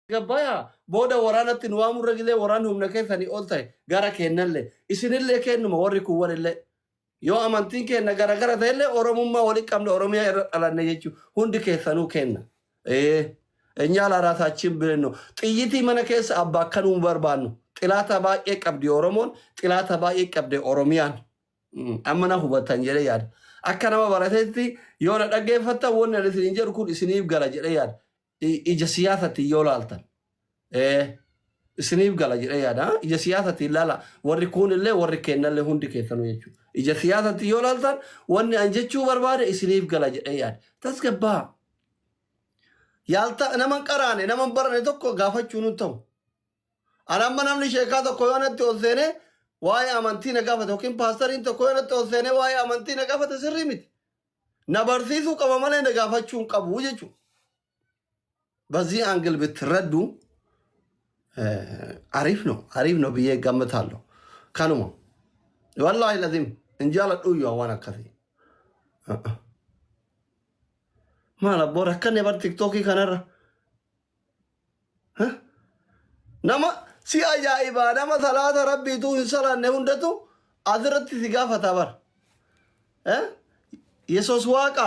Gabaya boda waraanatti nu waamurra gilee waraan humna keessanii ol ta'e gara kennallee isinillee kennuma warri kun warrillee yoo amantiin kenna gara ta'ellee oromummaa walitti qabne oromiyaa irra dhalanne jechuudha hundi keessanuu kenna. Nyaala raasaachiin bilenno xiyyitii mana keessa abbaa akkanuu barbaannu xilaata baay'ee qabdi oromoon xilaata baay'ee qabdi oromiyaan amma na hubatan jedhee yaada akka nama barateetti yoo na dhaggeeffattan wanni ani isin jedhu kun isiniif gala jedhee yaada. Ija siyaasatti yoo laaltan isiniif gala jedhee yaada ija siyaasatti ilaala warri kunillee warri kennallee hundi keessanuu jechuudha ija siyaasatti yoo laaltan wanni an jechuu barbaade isiniif gala jedhee yaada tasgabbaa yaalta naman qaraane naman barane tokko gaafachuu nu ta'u anamma namni sheekaa tokko yoo natti ol seene waa'ee amantii na gaafate yookiin paastariin tokko yoo natti ol seene waa'ee amantii na gaafate sirrii miti na barsiisuu qaba malee na gaafachuu hin qabu jechuudha. በዚህ አንግል ብትረዱ አሪፍ ነው ብዬ ገምታለሁ ከኑሞ والله لازم እንጃለ ዱዩ ዋና ከፊ ማላ ቦራ ከነ በር ቲክቶክ ከነራ ነማ ሲ አጃኢባ ነማ ሰላተ ረቢቱ እንሰላነ ሁንደቱ አዝረት ሲጋፈታ በር የሶስ ዋቃ